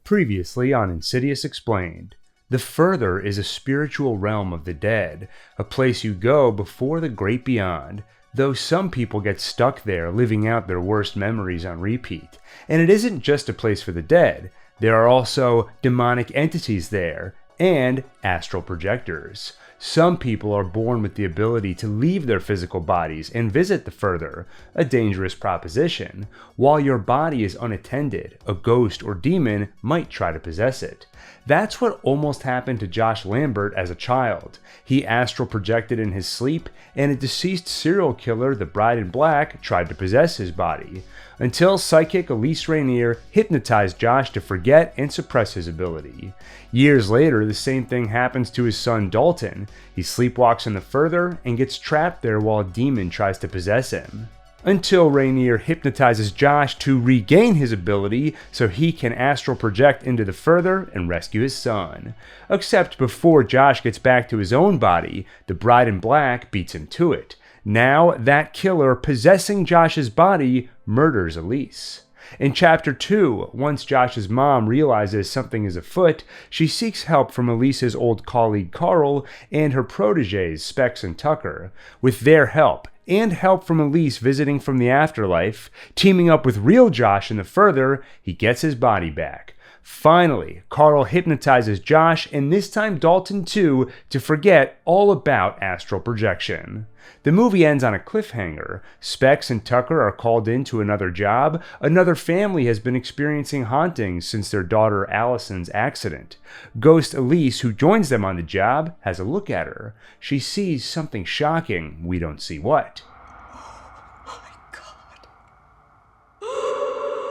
Previously on Insidious Explained. The Further is a spiritual realm of the dead, a place you go before the great beyond, though some people get stuck there living out their worst memories on repeat. And it isn't just a place for the dead, there are also demonic entities there, and astral projectors. Some people are born with the ability to leave their physical bodies and visit the Further, a dangerous proposition. While your body is unattended, a ghost or demon might try to possess it. That's what almost happened to Josh Lambert as a child. He astral projected in his sleep, and a deceased serial killer, the Bride in Black, tried to possess his body. Until psychic Elise Rainier hypnotized Josh to forget and suppress his ability. Years later, the same thing happens to his son Dalton. He sleepwalks in the Further and gets trapped there while a demon tries to possess him. Until Rainier hypnotizes Josh to regain his ability so he can astral project into the Further and rescue his son. Except before Josh gets back to his own body, the Bride in Black beats him to it. Now, that killer possessing Josh's body murders Elise. In Chapter 2, once Josh's mom realizes something is afoot, she seeks help from Elise's old colleague Carl and her proteges Specs and Tucker. With their help, and help from Elise visiting from the afterlife, teaming up with real Josh in the Further, he gets his body back. Finally, Carl hypnotizes Josh, and this time Dalton too, to forget all about astral projection. The movie ends on a cliffhanger. Specs and Tucker are called into another job. Another family has been experiencing hauntings since their daughter Allison's accident. Ghost Elise, who joins them on the job, has a look at her. She sees something shocking. We don't see what.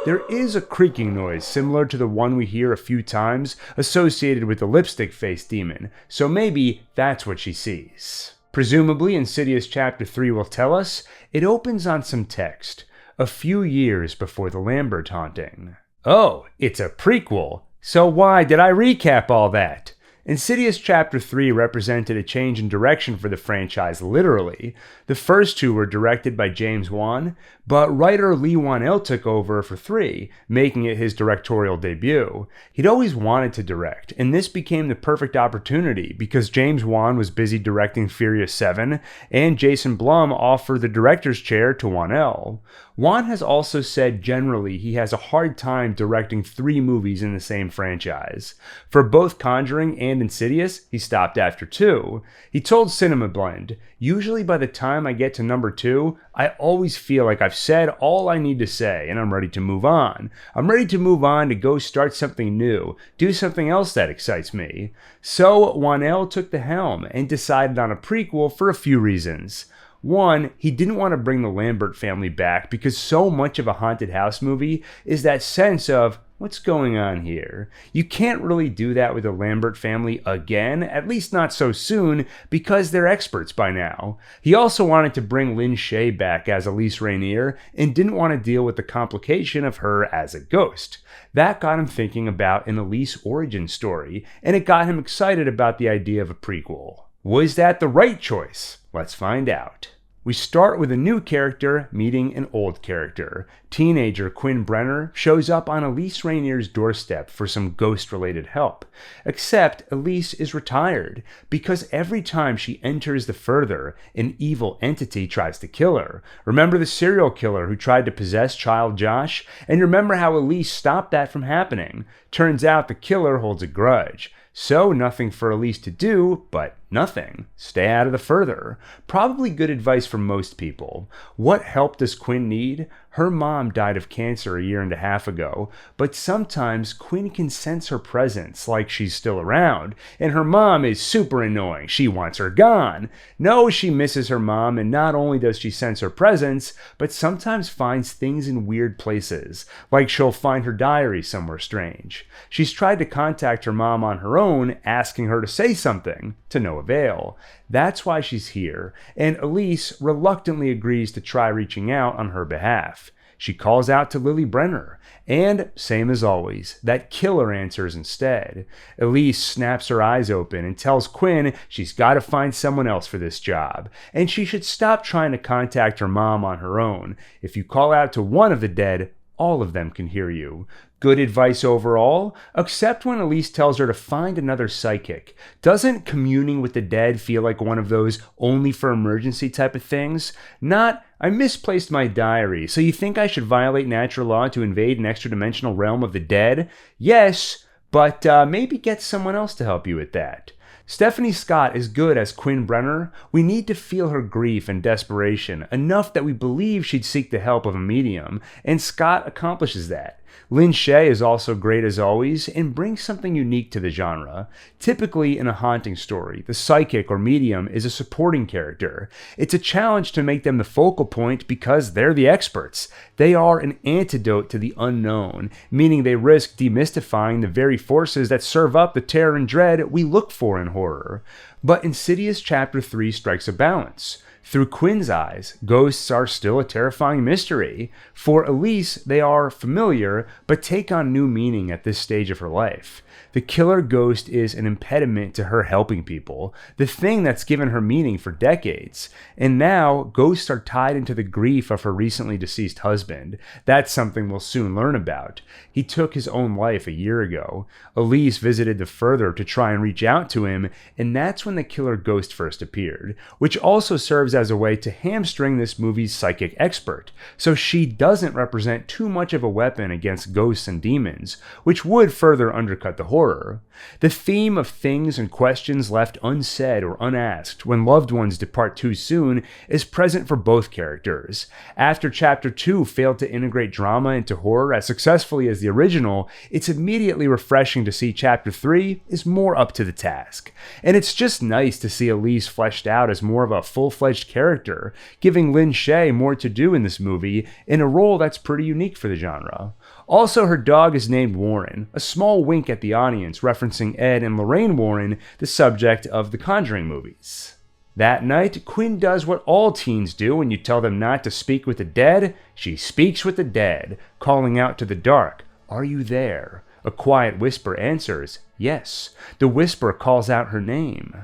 There is a creaking noise similar to the one we hear a few times associated with the lipstick-faced demon, so maybe that's what she sees. Presumably, Insidious Chapter 3 will tell us, it opens on some text, a few years before the Lambert haunting. Oh, it's a prequel, so why did I recap all that? Insidious Chapter 3 represented a change in direction for the franchise literally. The first two were directed by James Wan, but writer Leigh Whannell took over for 3, making it his directorial debut. He'd always wanted to direct, and this became the perfect opportunity because James Wan was busy directing Furious 7, and Jason Blum offered the director's chair to Whannell. Wan has also said generally he has a hard time directing 3 movies in the same franchise. For both Conjuring and Insidious, he stopped after 2. He told Cinema Blend, "Usually by the time I get to number 2, I always feel like I've said all I need to say and I'm ready to move on. I'm ready to move on to go start something new, do something else that excites me." So Whannell took the helm and decided on a prequel for a few reasons. One, he didn't want to bring the Lambert family back because so much of a haunted house movie is that sense of, what's going on here? You can't really do that with the Lambert family again, at least not so soon, because they're experts by now. He also wanted to bring Lynn Shay back as Elise Rainier and didn't want to deal with the complication of her as a ghost. That got him thinking about an Elise origin story, and it got him excited about the idea of a prequel. Was that the right choice? Let's find out. We start with a new character meeting an old character. Teenager Quinn Brenner shows up on Elise Rainier's doorstep for some ghost-related help. Except Elise is retired, because every time she enters the Further, an evil entity tries to kill her. Remember the serial killer who tried to possess child Josh? And remember how Elise stopped that from happening? Turns out the killer holds a grudge. So nothing for Elise to do, but nothing. Stay out of the Further. Probably good advice for most people. What help does Quinn need? Her mom died of cancer a 1.5 years ago, but sometimes Quinn can sense her presence, like she's still around, and her mom is super annoying. She wants her gone. No, she misses her mom, and not only does she sense her presence, but sometimes finds things in weird places, like she'll find her diary somewhere strange. She's tried to contact her mom on her own, asking her to say something, to no avail. That's why she's here, and Elise reluctantly agrees to try reaching out on her behalf. She calls out to Lily Brenner, and, same as always, that killer answers instead. Elise snaps her eyes open and tells Quinn she's got to find someone else for this job, and she should stop trying to contact her mom on her own. If you call out to one of the dead, all of them can hear you. Good advice overall, except when Elise tells her to find another psychic. Doesn't communing with the dead feel like one of those only for emergency type of things? Not, I misplaced my diary, so you think I should violate natural law to invade an extra-dimensional realm of the dead? Yes, but maybe get someone else to help you with that. Stephanie Scott is good as Quinn Brenner. We need to feel her grief and desperation, enough that we believe she'd seek the help of a medium, and Scott accomplishes that. Lin Shaye is also great as always, and brings something unique to the genre. Typically in a haunting story, the psychic or medium is a supporting character. It's a challenge to make them the focal point because they're the experts. They are an antidote to the unknown, meaning they risk demystifying the very forces that serve up the terror and dread we look for in horror. But Insidious Chapter 3 strikes a balance. Through Quinn's eyes, ghosts are still a terrifying mystery. For Elise, they are familiar, but take on new meaning at this stage of her life. The killer ghost is an impediment to her helping people, the thing that's given her meaning for decades. And now, ghosts are tied into the grief of her recently deceased husband. That's something we'll soon learn about. He took his own life a year ago. Elise visited the further to try and reach out to him, and that's when the killer ghost first appeared, which also serves as a way to hamstring this movie's psychic expert, so she doesn't represent too much of a weapon against ghosts and demons, which would further undercut the horror. The theme of things and questions left unsaid or unasked when loved ones depart too soon is present for both characters. After Chapter 2 failed to integrate drama into horror as successfully as the original, it's immediately refreshing to see Chapter 3 is more up to the task. And it's just nice to see Elise fleshed out as more of a full-fledged character, giving Lin Shaye more to do in this movie in a role that's pretty unique for the genre. Also, her dog is named Warren, a small wink at the audience referencing Ed and Lorraine Warren, the subject of the Conjuring movies. That night, Quinn does what all teens do when you tell them not to speak with the dead. She speaks with the dead, calling out to the dark, "Are you there?" A quiet whisper answers, "Yes." The whisper calls out her name.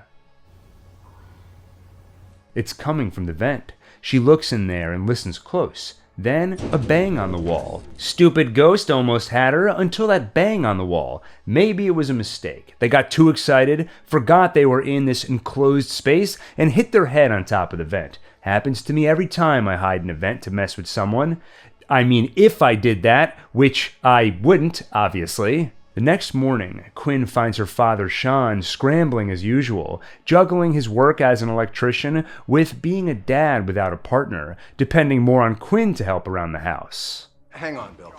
It's coming from the vent. She looks in there and listens close. Then, a bang on the wall. Stupid ghost almost had her until that bang on the wall. Maybe it was a mistake. They got too excited, forgot they were in this enclosed space, and hit their head on top of the vent. Happens to me every time I hide in a vent to mess with someone. I mean, if I did that, which I wouldn't, obviously. The next morning, Quinn finds her father Sean scrambling as usual, juggling his work as an electrician with being a dad without a partner, depending more on Quinn to help around the house. Hang on, Bill.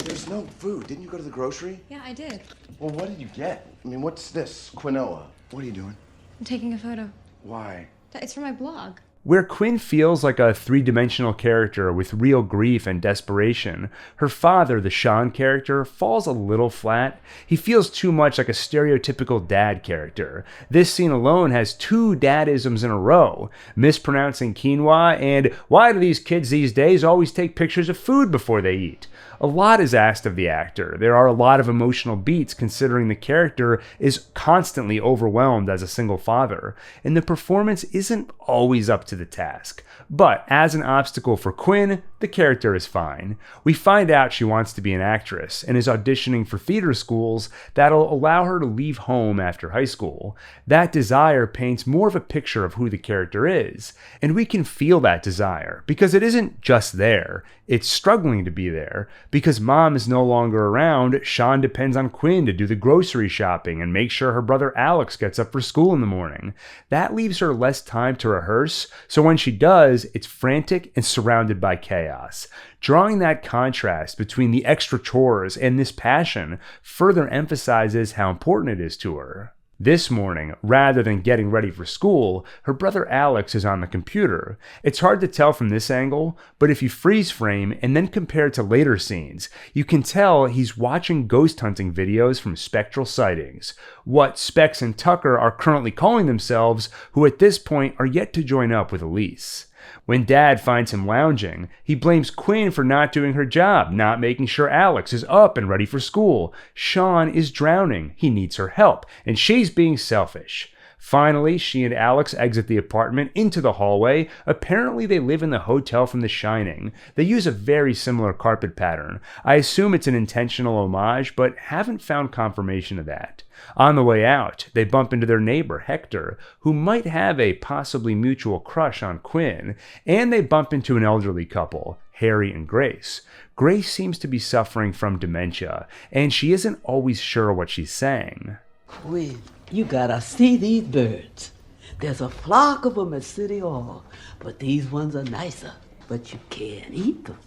There's no food. Didn't you go to the grocery? Yeah, I did. Well, what did you get? I mean, what's this? Quinoa. What are you doing? I'm taking a photo. Why? It's for my blog. Where Quinn feels like a three-dimensional character with real grief and desperation, her father, the Sean character, falls a little flat. He feels too much like a stereotypical dad character. This scene alone has 2 dadisms in a row, mispronouncing quinoa and why do these kids these days always take pictures of food before they eat? A lot is asked of the actor. There are a lot of emotional beats considering the character is constantly overwhelmed as a single father, and the performance isn't always up to the task. But as an obstacle for Quinn, the character is fine. We find out she wants to be an actress and is auditioning for theater schools that'll allow her to leave home after high school. That desire paints more of a picture of who the character is, and we can feel that desire because it isn't just there, it's struggling to be there. Because mom is no longer around, Sean depends on Quinn to do the grocery shopping and make sure her brother Alex gets up for school in the morning. That leaves her less time to rehearse, so when she does, it's frantic and surrounded by chaos. Drawing that contrast between the extra chores and this passion further emphasizes how important it is to her. This morning, rather than getting ready for school, her brother Alex is on the computer. It's hard to tell from this angle, but if you freeze frame and then compare it to later scenes, you can tell he's watching ghost hunting videos from Spectral Sightings, what Specs and Tucker are currently calling themselves, who at this point are yet to join up with Elise. When Dad finds him lounging, he blames Quinn for not doing her job, not making sure Alex is up and ready for school. Sean is drowning, he needs her help, and she's being selfish. Finally, she and Alex exit the apartment into the hallway. Apparently, they live in the hotel from The Shining. They use a very similar carpet pattern. I assume it's an intentional homage, but haven't found confirmation of that. On the way out, they bump into their neighbor, Hector, who might have a possibly mutual crush on Quinn, and they bump into an elderly couple, Harry and Grace. Grace seems to be suffering from dementia, and she isn't always sure what she's saying. Quinn, you gotta see these birds. There's a flock of them at City Hall, but these ones are nicer, but you can't eat them.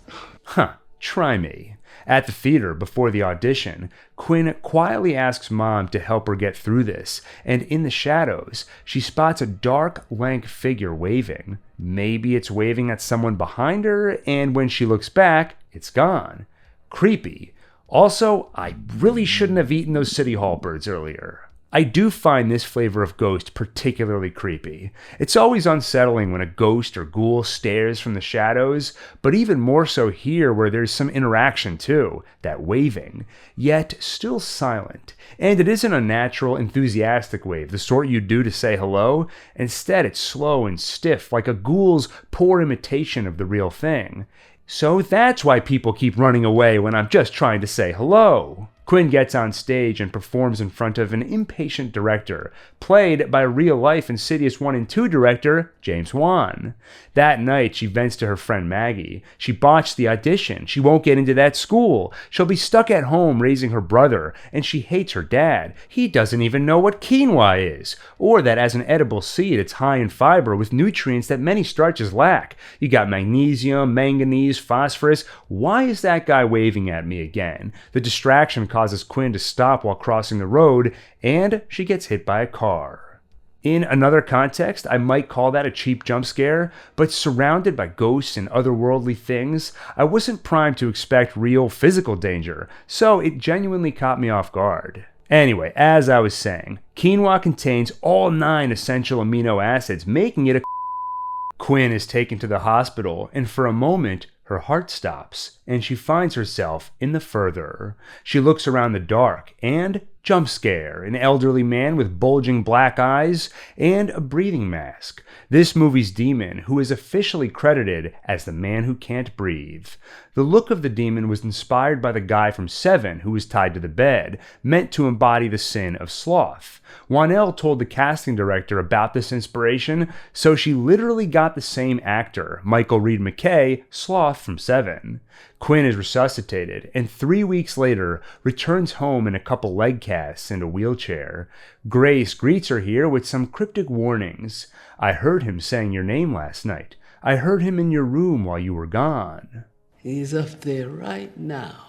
Huh, try me. At the theater, before the audition, Quinn quietly asks Mom to help her get through this, and in the shadows, she spots a dark, lank figure waving. Maybe it's waving at someone behind her, and when she looks back, it's gone. Creepy. Also, I really shouldn't have eaten those City Hall birds earlier. I do find this flavor of ghost particularly creepy. It's always unsettling when a ghost or ghoul stares from the shadows, but even more so here where there's some interaction too, that waving, yet still silent. And it isn't a natural, enthusiastic wave, the sort you do to say hello. Instead, it's slow and stiff, like a ghoul's poor imitation of the real thing. So that's why people keep running away when I'm just trying to say hello. Quinn gets on stage and performs in front of an impatient director, played by real-life Insidious 1 and 2 director James Wan. That night, she vents to her friend Maggie. She botched the audition. She won't get into that school. She'll be stuck at home raising her brother, and she hates her dad. He doesn't even know what quinoa is, or that as an edible seed, it's high in fiber with nutrients that many starches lack. You got magnesium, manganese, phosphorus. Why is that guy waving at me again? The distraction causes Quinn to stop while crossing the road, and she gets hit by a car. In another context, I might call that a cheap jump scare, but surrounded by ghosts and otherworldly things, I wasn't primed to expect real physical danger, so it genuinely caught me off guard. Anyway, as I was saying, quinoa contains all 9 essential amino acids, making it a Quinn is taken to the hospital, and for a moment, her heart stops, and she finds herself in the further. She looks around the dark, and jump scare, an elderly man with bulging black eyes and a breathing mask. This movie's demon, who is officially credited as the man who can't breathe. The look of the demon was inspired by the guy from Seven who was tied to the bed, meant to embody the sin of sloth. Wanell told the casting director about this inspiration, so she literally got the same actor, Michael Reed McKay, Sloth from Seven. Quinn is resuscitated, and 3 weeks later returns home in a couple leg casts and a wheelchair. Grace greets her here with some cryptic warnings. I heard him saying your name last night. I heard him in your room while you were gone. He's up there right now,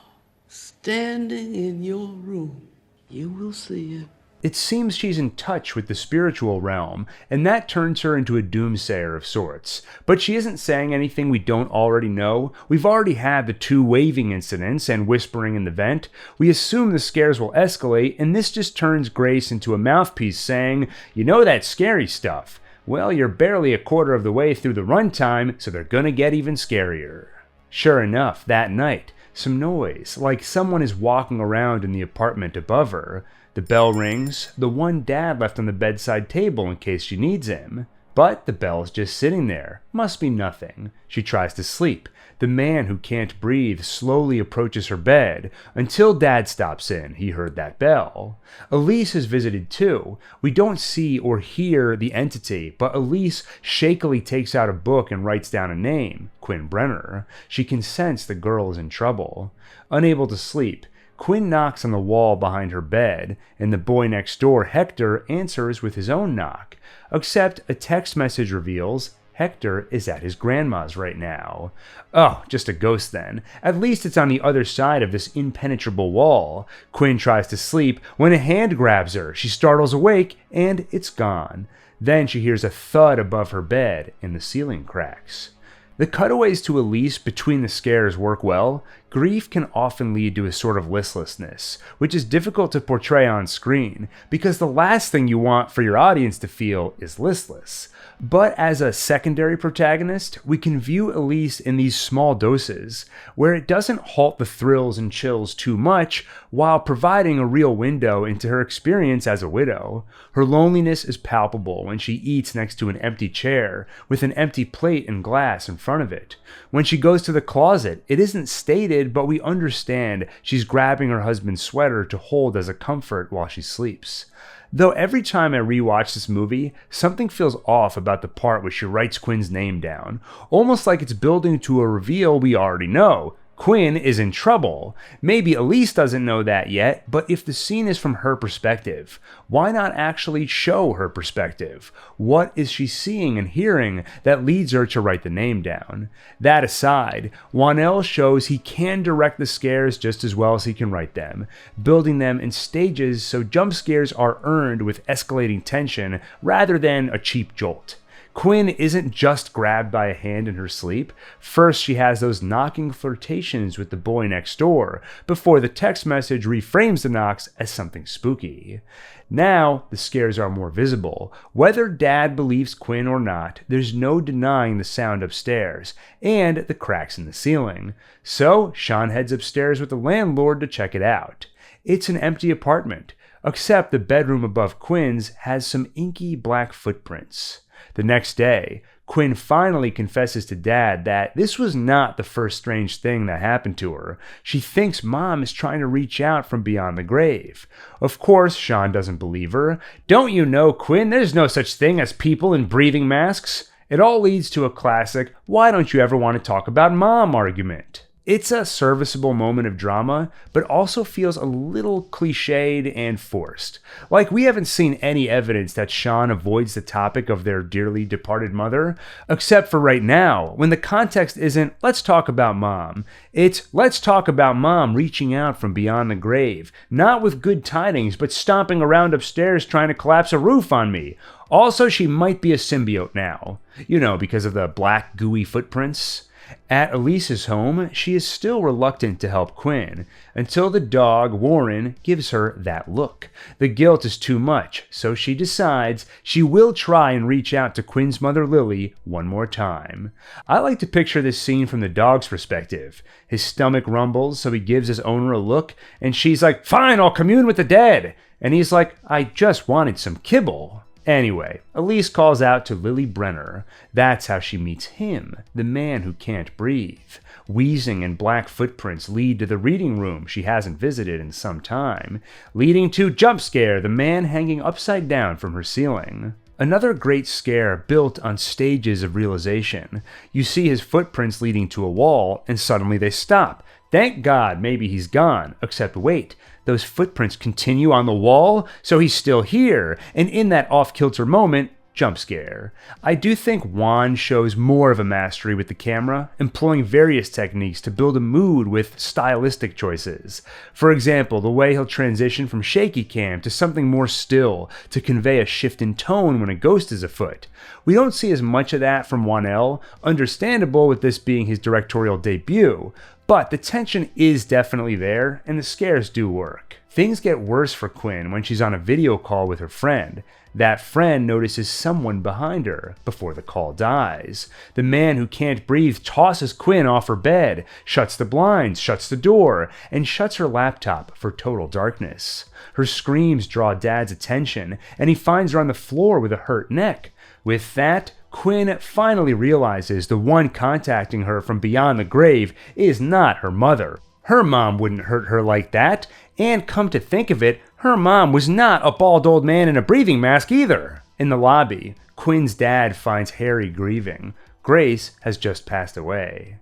standing in your room. You will see him. It seems she's in touch with the spiritual realm, and that turns her into a doomsayer of sorts. But she isn't saying anything we don't already know. We've already had the 2 waving incidents and whispering in the vent. We assume the scares will escalate, and this just turns Grace into a mouthpiece saying, "You know that scary stuff. Well, you're barely a quarter of the way through the runtime, so they're gonna get even scarier." Sure enough, that night, some noise, like someone is walking around in the apartment above her. The bell rings, the one Dad left on the bedside table in case she needs him. But the bell's just sitting there. Must be nothing. She tries to sleep. The man who can't breathe slowly approaches her bed. Until Dad stops in, he heard that bell. Elise is visited too. We don't see or hear the entity, but Elise shakily takes out a book and writes down a name, Quinn Brenner. She can sense the girl is in trouble. Unable to sleep, Quinn knocks on the wall behind her bed, and the boy next door, Hector, answers with his own knock. Except a text message reveals Hector is at his grandma's right now. Oh, just a ghost then. At least it's on the other side of this impenetrable wall. Quinn tries to sleep when a hand grabs her. She startles awake, and it's gone. Then she hears a thud above her bed, and the ceiling cracks. The cutaways to Elise between the scares work well. Grief can often lead to a sort of listlessness, which is difficult to portray on screen because the last thing you want for your audience to feel is listless. But as a secondary protagonist, we can view Elise in these small doses, where it doesn't halt the thrills and chills too much while providing a real window into her experience as a widow. Her loneliness is palpable when she eats next to an empty chair with an empty plate and glass in front of it. When she goes to the closet, it isn't stated, but we understand she's grabbing her husband's sweater to hold as a comfort while she sleeps. Though every time I rewatch this movie, something feels off about the part where she writes Quinn's name down, almost like it's building to a reveal we already know. Quinn is in trouble. Maybe Elise doesn't know that yet, but if the scene is from her perspective, why not actually show her perspective? What is she seeing and hearing that leads her to write the name down? That aside, Whannell shows he can direct the scares just as well as he can write them, building them in stages so jump scares are earned with escalating tension rather than a cheap jolt. Quinn isn't just grabbed by a hand in her sleep. First, she has those knocking flirtations with the boy next door, before the text message reframes the knocks as something spooky. Now, the scares are more visible. Whether Dad believes Quinn or not, there's no denying the sound upstairs, and the cracks in the ceiling. So, Sean heads upstairs with the landlord to check it out. It's an empty apartment, except the bedroom above Quinn's has some inky black footprints. The next day, Quinn finally confesses to Dad that this was not the first strange thing that happened to her. She thinks Mom is trying to reach out from beyond the grave. Of course, Sean doesn't believe her. "Don't you know, Quinn, there's no such thing as people in breathing masks?" It all leads to a classic, "why don't you ever want to talk about Mom" argument. It's a serviceable moment of drama, but also feels a little cliched and forced. Like we haven't seen any evidence that Sean avoids the topic of their dearly departed mother, except for right now, when the context isn't, "let's talk about Mom." It's, "let's talk about Mom reaching out from beyond the grave, not with good tidings, but stomping around upstairs trying to collapse a roof on me. Also, she might be a symbiote now. You know, because of the black gooey footprints." At Elise's home, she is still reluctant to help Quinn, until the dog, Warren, gives her that look. The guilt is too much, so she decides she will try and reach out to Quinn's mother Lily one more time. I like to picture this scene from the dog's perspective. His stomach rumbles, so he gives his owner a look, and she's like, "Fine, I'll commune with the dead." And he's like, "I just wanted some kibble." Anyway, Elise calls out to Lily Brenner. That's how she meets him, the man who can't breathe. Wheezing and black footprints lead to the reading room she hasn't visited in some time, leading to Jump Scare, the man hanging upside down from her ceiling. Another great scare built on stages of realization. You see his footprints leading to a wall, and suddenly they stop. Thank God, maybe he's gone, except wait, those footprints continue on the wall, so he's still here, and in that off-kilter moment, jump scare. I do think Wan shows more of a mastery with the camera, employing various techniques to build a mood with stylistic choices. For example, the way he'll transition from shaky cam to something more still to convey a shift in tone when a ghost is afoot. We don't see as much of that from Whannell, understandable with this being his directorial debut, but the tension is definitely there, and the scares do work. Things get worse for Quinn when she's on a video call with her friend. That friend notices someone behind her before the call dies. The man who can't breathe tosses Quinn off her bed, shuts the blinds, shuts the door, and shuts her laptop for total darkness. Her screams draw Dad's attention, and he finds her on the floor with a hurt neck. With that, Quinn finally realizes the one contacting her from beyond the grave is not her mother. Her mom wouldn't hurt her like that, and come to think of it, her mom was not a bald old man in a breathing mask either. In the lobby, Quinn's dad finds Harry grieving. Grace has just passed away.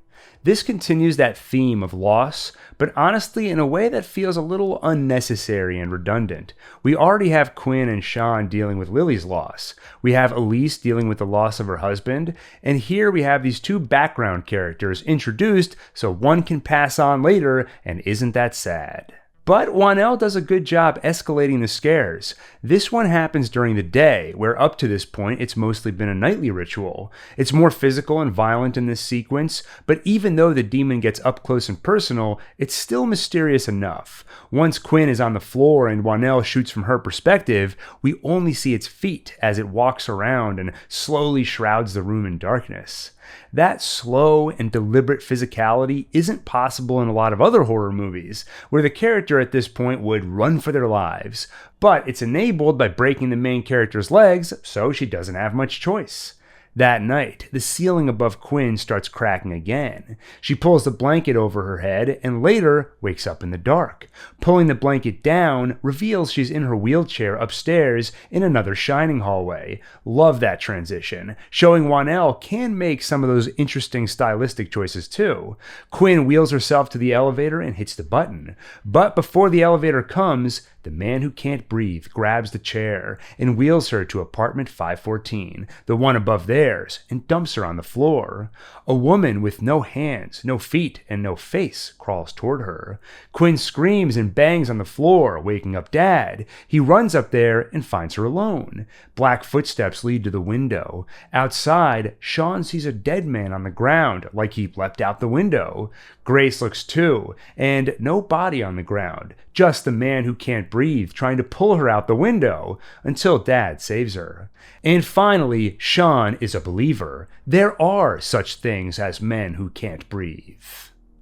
This continues that theme of loss, but honestly in a way that feels a little unnecessary and redundant. We already have Quinn and Sean dealing with Lily's loss. We have Elise dealing with the loss of her husband, and here we have these two background characters introduced so one can pass on later, and isn't that sad? But Wanell does a good job escalating the scares. This one happens during the day, where up to this point it's mostly been a nightly ritual. It's more physical and violent in this sequence, but even though the demon gets up close and personal, it's still mysterious enough. Once Quinn is on the floor and Wanell shoots from her perspective, we only see its feet as it walks around and slowly shrouds the room in darkness. That slow and deliberate physicality isn't possible in a lot of other horror movies, where the character at this point would run for their lives, but it's enabled by breaking the main character's legs, so she doesn't have much choice. That night, the ceiling above Quinn starts cracking again. She pulls the blanket over her head and later wakes up in the dark. Pulling the blanket down reveals she's in her wheelchair upstairs in another shining hallway. Love that transition, showing Wanell can make some of those interesting stylistic choices too. Quinn wheels herself to the elevator and hits the button. But before the elevator comes, the man who can't breathe grabs the chair and wheels her to apartment 514, the one above theirs, and dumps her on the floor. A woman with no hands, no feet, and no face crawls toward her. Quinn screams and bangs on the floor, waking up Dad. He runs up there and finds her alone. Black footsteps lead to the window. Outside, Sean sees a dead man on the ground, like he leapt out the window. Grace looks too, and no body on the ground, just the man who can't breathe trying to pull her out the window until Dad saves her. And finally, Sean is a believer. There are such things as men who can't breathe.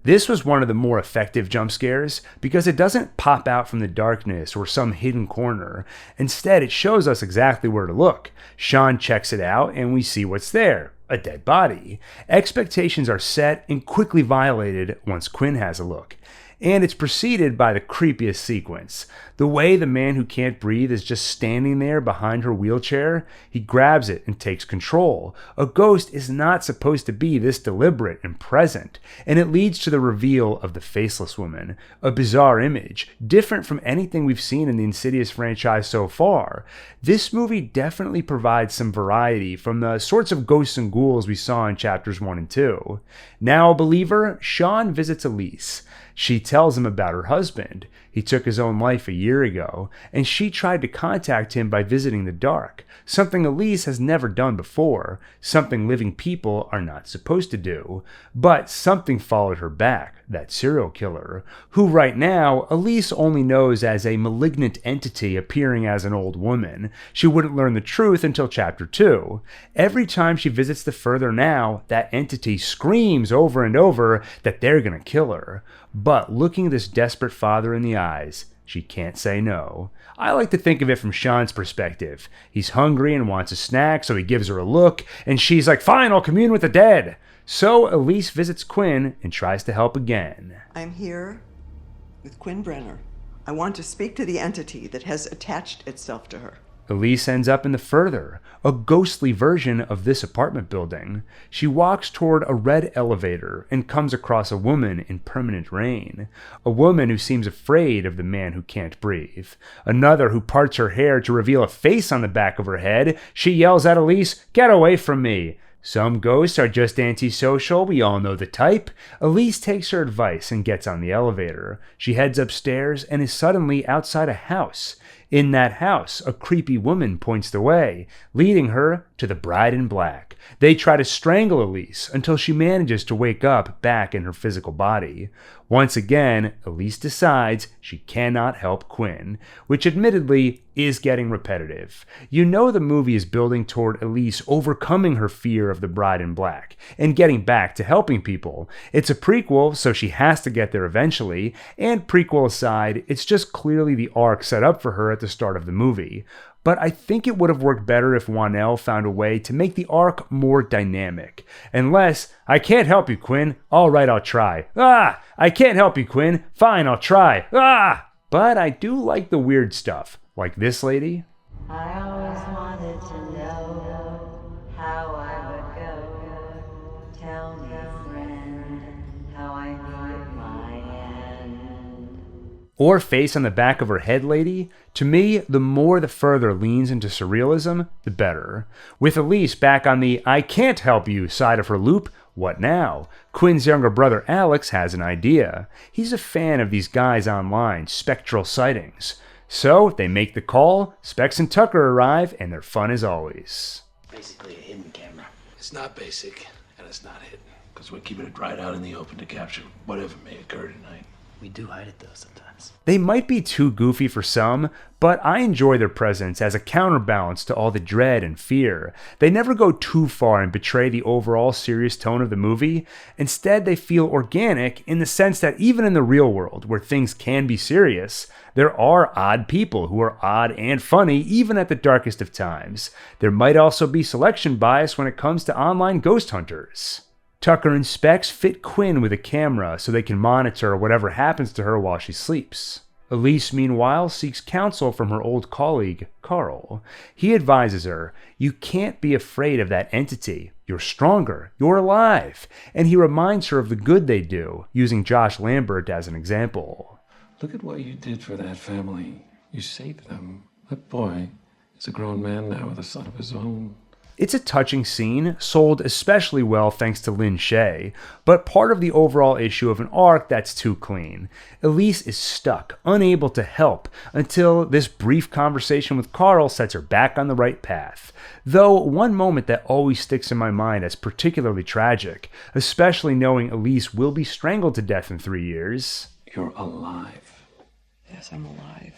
This was one of the more effective jump scares because it doesn't pop out from the darkness or some hidden corner. Instead, it shows us exactly where to look. Sean checks it out and we see what's there. A dead body. Expectations are set and quickly violated once Quinn has a look. And it's preceded by the creepiest sequence. The way the man who can't breathe is just standing there behind her wheelchair, he grabs it and takes control. A ghost is not supposed to be this deliberate and present, and it leads to the reveal of the faceless woman, a bizarre image, different from anything we've seen in the Insidious franchise so far. This movie definitely provides some variety from the sorts of ghosts and ghouls we saw in chapters 1 and 2. Now a believer, Sean visits Elise. She tells him about her husband. He took his own life a year ago, and she tried to contact him by visiting the dark, something Elise has never done before, something living people are not supposed to do. But something followed her back, that serial killer, who right now Elise only knows as a malignant entity appearing as an old woman. She wouldn't learn the truth until chapter 2. Every time she visits the Further Now, that entity screams over and over that they're gonna kill her. But looking this desperate father in the eyes, she can't say no. I like to think of it from Sean's perspective. He's hungry and wants a snack, so he gives her a look, and she's like, "Fine, I'll commune with the dead." So Elise visits Quinn and tries to help again. I'm here with Quinn Brenner. I want to speak to the entity that has attached itself to her. Elise ends up in the Further, a ghostly version of this apartment building. She walks toward a red elevator and comes across a woman in permanent rain. A woman who seems afraid of the man who can't breathe. Another who parts her hair to reveal a face on the back of her head. She yells at Elise, "Get away from me!" Some ghosts are just antisocial, we all know the type. Elise takes her advice and gets on the elevator. She heads upstairs and is suddenly outside a house. In that house, a creepy woman points the way, leading her to the bride in black. They try to strangle Elise until she manages to wake up back in her physical body. Once again, Elise decides she cannot help Quinn, which admittedly is getting repetitive. You know the movie is building toward Elise overcoming her fear of the bride in black and getting back to helping people. It's a prequel, so she has to get there eventually, and prequel aside, it's just clearly the arc set up for her at the start of the movie. But I think it would have worked better if Wanell found a way to make the arc more dynamic. Unless, "I can't help you, Quinn. All right, I'll try. Ah! I can't help you, Quinn. Fine, I'll try. Ah!" But I do like the weird stuff, like this lady. I always wanted to know how I would go. Tell me, friend, how I meet my end. Or face on the back of her head lady. To me, the more the Further leans into surrealism, the better. With Elise back on the "I can't help you" side of her loop, What now? Quinn's younger brother Alex has an idea. He's a fan of these guys' online spectral sightings. So they make the call, Specs and Tucker arrive, and they're fun as always. Basically a hidden camera. It's not basic, and it's not hidden, because we're keeping it right out in the open to capture whatever may occur tonight. We do hide it, though, sometimes. They might be too goofy for some, but I enjoy their presence as a counterbalance to all the dread and fear. They never go too far and betray the overall serious tone of the movie. Instead, they feel organic in the sense that even in the real world, where things can be serious, there are odd people who are odd and funny even at the darkest of times. There might also be selection bias when it comes to online ghost hunters. Tucker and Specs fit Quinn with a camera so they can monitor whatever happens to her while she sleeps. Elise, meanwhile, seeks counsel from her old colleague, Carl. He advises her, "You can't be afraid of that entity. You're stronger. You're alive." And he reminds her of the good they do, using Josh Lambert as an example. Look at what you did for that family. You saved them. That boy is a grown man now with a son of his own. It's a touching scene, sold especially well thanks to Lin Shaye, but part of the overall issue of an arc that's too clean. Elise is stuck, unable to help, until this brief conversation with Carl sets her back on the right path. Though one moment that always sticks in my mind as particularly tragic, especially knowing Elise will be strangled to death in 3 years. You're alive. Yes, I'm alive.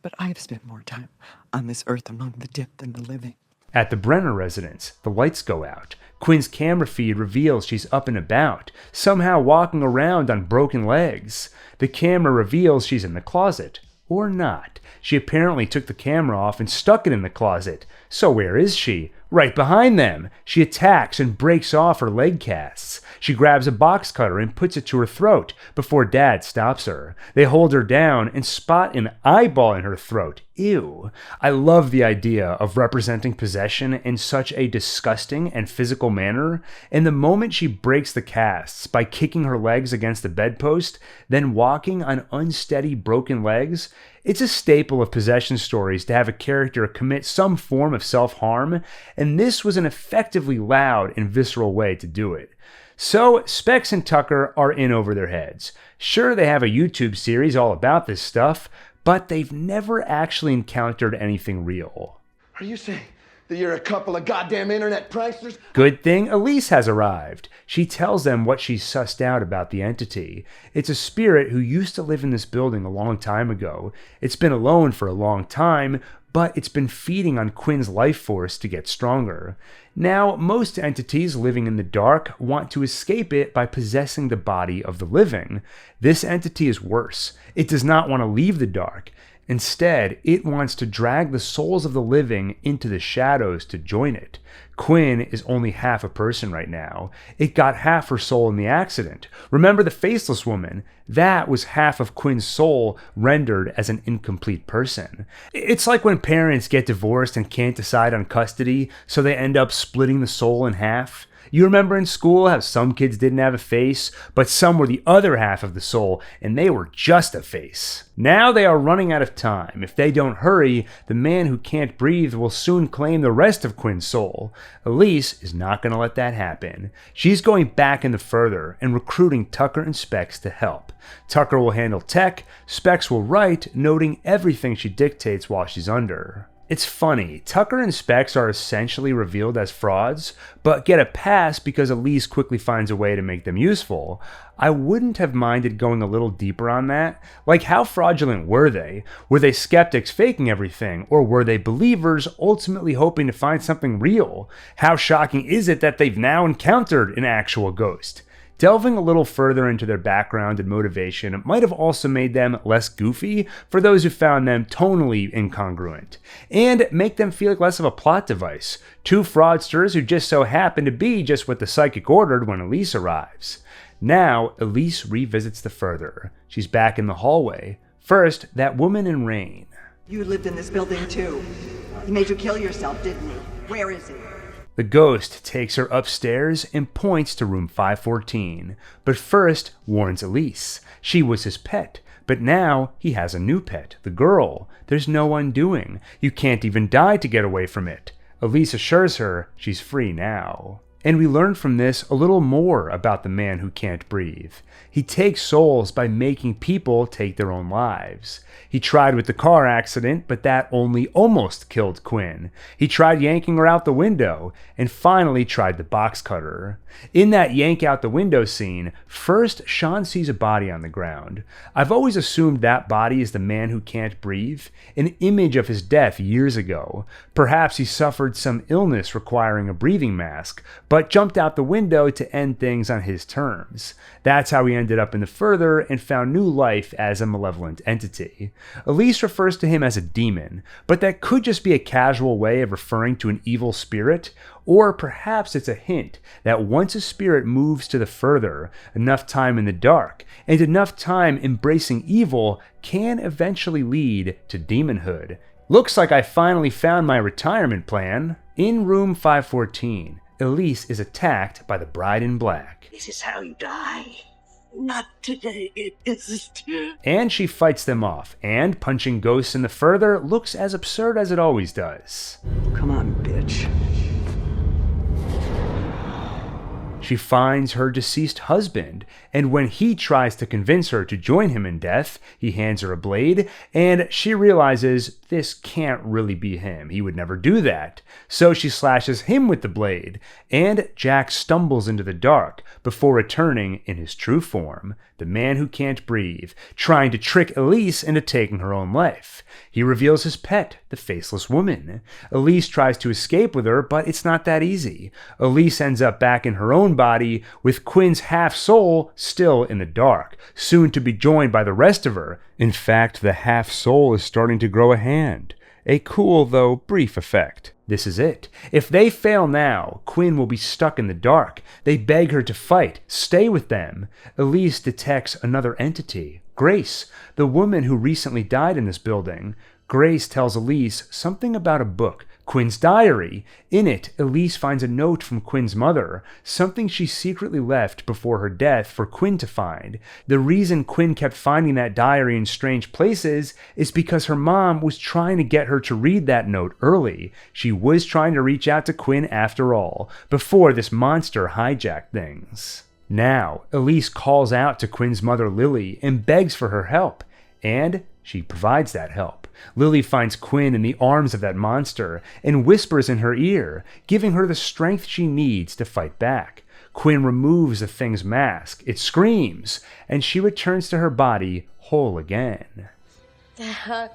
But I've spent more time on this earth among the dead than the living. At the Brenner residence, the lights go out. Quinn's camera feed reveals she's up and about, somehow walking around on broken legs. The camera reveals she's in the closet. Or not. She apparently took the camera off and stuck it in the closet. So where is she? Right behind them. She attacks and breaks off her leg casts. She grabs a box cutter and puts it to her throat before Dad stops her. They hold her down and spot an eyeball in her throat. Ew. I love the idea of representing possession in such a disgusting and physical manner, and the moment she breaks the casts by kicking her legs against the bedpost, then walking on unsteady broken legs, it's a staple of possession stories to have a character commit some form of self-harm, and this was an effectively loud and visceral way to do it. So, Specs and Tucker are in over their heads. Sure, they have a YouTube series all about this stuff, but they've never actually encountered anything real. Are you saying that you're a couple of goddamn internet pranksters? Good thing Elise has arrived. She tells them what she's sussed out about the entity. It's a spirit who used to live in this building a long time ago. It's been alone for a long time, but it's been feeding on Quinn's life force to get stronger. Now, most entities living in the dark want to escape it by possessing the body of the living. This entity is worse. It does not want to leave the dark. Instead, it wants to drag the souls of the living into the shadows to join it. Quinn is only half a person right now. It got half her soul in the accident. Remember the faceless woman? That was half of Quinn's soul rendered as an incomplete person. It's like when parents get divorced and can't decide on custody, so they end up splitting the soul in half. You remember in school how some kids didn't have a face, but some were the other half of the soul, and they were just a face. Now they are running out of time. If they don't hurry, the man who can't breathe will soon claim the rest of Quinn's soul. Elise is not going to let that happen. She's going back in the further and recruiting Tucker and Specs to help. Tucker will handle tech, Specs will write, noting everything she dictates while she's under. It's funny, Tucker and Specs are essentially revealed as frauds, but get a pass because Elise quickly finds a way to make them useful. I wouldn't have minded going a little deeper on that. Like, how fraudulent were they? Were they skeptics faking everything, or were they believers ultimately hoping to find something real? How shocking is it that they've now encountered an actual ghost? Delving a little further into their background and motivation might have also made them less goofy for those who found them tonally incongruent, and make them feel like less of a plot device. Two fraudsters who just so happen to be just what the psychic ordered when Elise arrives. Now, Elise revisits the further. She's back in the hallway. First, that woman in rain. You lived in this building too. He made you kill yourself, didn't he? Where is he? The ghost takes her upstairs and points to room 514, but first warns Elise. She was his pet, but now he has a new pet, the girl. There's no undoing. You can't even die to get away from it. Elise assures her she's free now. And we learn from this a little more about the man who can't breathe. He takes souls by making people take their own lives. He tried with the car accident, but that only almost killed Quinn. He tried yanking her out the window, and finally tried the box cutter. In that yank out the window scene, first Sean sees a body on the ground. I've always assumed that body is the man who can't breathe, an image of his death years ago. Perhaps he suffered some illness requiring a breathing mask, but jumped out the window to end things on his terms. That's how he ended up in the further and found new life as a malevolent entity. Elise refers to him as a demon, but that could just be a casual way of referring to an evil spirit, or perhaps it's a hint that once a spirit moves to the further, enough time in the dark, and enough time embracing evil can eventually lead to demonhood. Looks like I finally found my retirement plan. In room 514, Elise is attacked by the bride in black. This is how you die. Not today, it isn't. And she fights them off, and punching ghosts in the further looks as absurd as it always does. Come on, bitch. She finds her deceased husband, and when he tries to convince her to join him in death, he hands her a blade, and she realizes this can't really be him. He would never do that. So she slashes him with the blade, and Jack stumbles into the dark before returning in his true form, the man who can't breathe, trying to trick Elise into taking her own life. He reveals his pet, the faceless woman. Elise tries to escape with her, but it's not that easy. Elise ends up back in her own body, with Quinn's half-soul still in the dark, soon to be joined by the rest of her. In fact, the half-soul is starting to grow a hand. A cool, though brief effect. This is it. If they fail now, Quinn will be stuck in the dark. They beg her to fight, stay with them. Elise detects another entity, Grace, the woman who recently died in this building. Grace tells Elise something about a book, Quinn's diary. In it, Elise finds a note from Quinn's mother, something she secretly left before her death for Quinn to find. The reason Quinn kept finding that diary in strange places is because her mom was trying to get her to read that note early. She was trying to reach out to Quinn after all, before this monster hijacked things. Now, Elise calls out to Quinn's mother Lily and begs for her help, and she provides that help. Lily finds Quinn in the arms of that monster and whispers in her ear, giving her the strength she needs to fight back. Quinn removes the thing's mask, it screams, and she returns to her body whole again. Dad.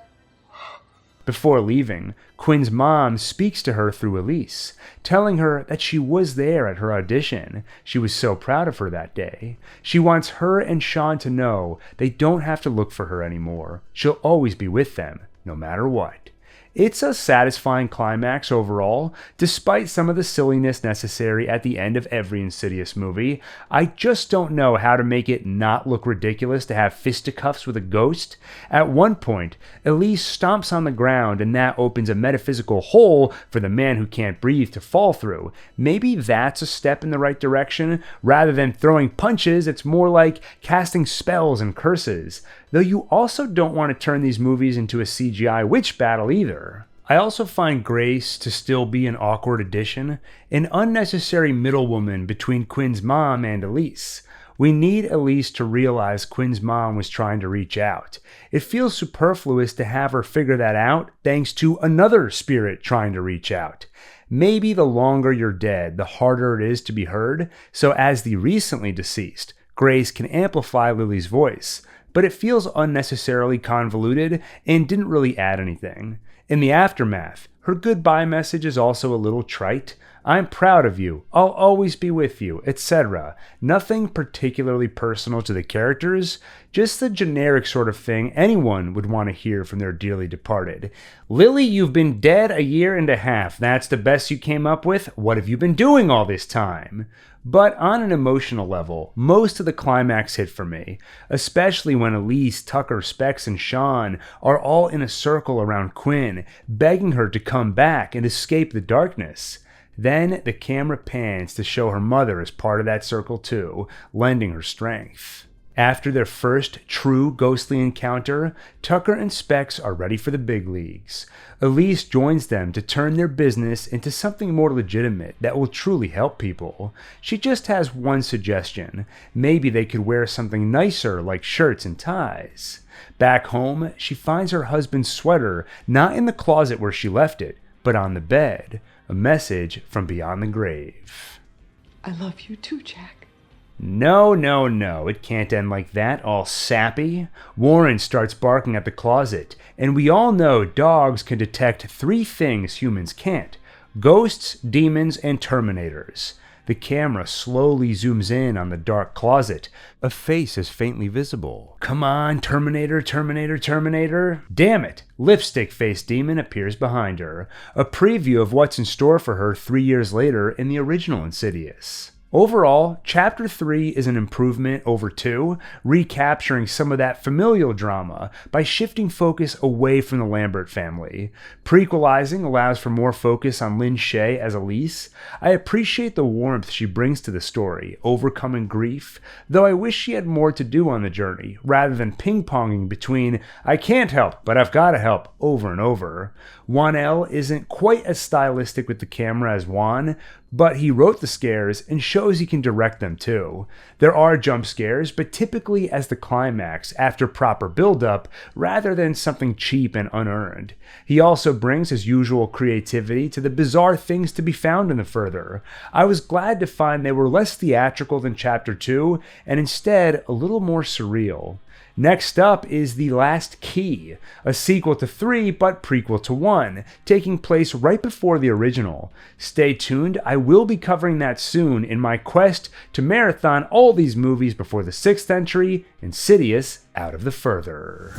Before leaving, Quinn's mom speaks to her through Elise, telling her that she was there at her audition. She was so proud of her that day. She wants her and Sean to know they don't have to look for her anymore. She'll always be with them, no matter what. It's a satisfying climax overall, despite some of the silliness necessary at the end of every Insidious movie. I just don't know how to make it not look ridiculous to have fisticuffs with a ghost. At one point, Elise stomps on the ground and that opens a metaphysical hole for the man who can't breathe to fall through. Maybe that's a step in the right direction. Rather than throwing punches, it's more like casting spells and curses. Though you also don't want to turn these movies into a CGI witch battle either. I also find Grace to still be an awkward addition, an unnecessary middlewoman between Quinn's mom and Elise. We need Elise to realize Quinn's mom was trying to reach out. It feels superfluous to have her figure that out thanks to another spirit trying to reach out. Maybe the longer you're dead, the harder it is to be heard, so as the recently deceased, Grace can amplify Lily's voice. But it feels unnecessarily convoluted and didn't really add anything. In the aftermath, her goodbye message is also a little trite. I'm proud of you, I'll always be with you, etc. Nothing particularly personal to the characters, just the generic sort of thing anyone would want to hear from their dearly departed. Lily, you've been dead a year and a half. That's the best you came up with? What have you been doing all this time? But on an emotional level, most of the climax hit for me, especially when Elise, Tucker, Specs, and Sean are all in a circle around Quinn, begging her to come back and escape the darkness. Then the camera pans to show her mother as part of that circle too, lending her strength. After their first true ghostly encounter, Tucker and Specs are ready for the big leagues. Elise joins them to turn their business into something more legitimate that will truly help people. She just has one suggestion. Maybe they could wear something nicer like shirts and ties. Back home, she finds her husband's sweater not in the closet where she left it, but on the bed. A message from beyond the grave. I love you too, Jack. No, it can't end like that, all sappy. Warren starts barking at the closet, and we all know dogs can detect 3 things humans can't: ghosts, demons, and Terminators. The camera slowly zooms in on the dark closet. A face is faintly visible. Come on, Terminator, Terminator, Terminator. Damn it! Lipstick-faced demon appears behind her. A preview of what's in store for her 3 years later in the original Insidious. Overall, Chapter 3 is an improvement over 2, recapturing some of that familial drama by shifting focus away from the Lambert family. Prequelizing allows for more focus on Lynn Shay as Elise. I appreciate the warmth she brings to the story, overcoming grief, though I wish she had more to do on the journey, rather than ping-ponging between "I can't help, but I've gotta help" over and over. Juan L. isn't quite as stylistic with the camera as Juan, but he wrote the scares and shows he can direct them too. There are jump scares, but typically as the climax after proper build-up rather than something cheap and unearned. He also brings his usual creativity to the bizarre things to be found in the further. I was glad to find they were less theatrical than Chapter 2 and instead a little more surreal. Next up is The Last Key, a sequel to 3 but prequel to 1, taking place right before the original. Stay tuned, I will be covering that soon in my quest to marathon all these movies before the 6th entry, Insidious Out of the Further.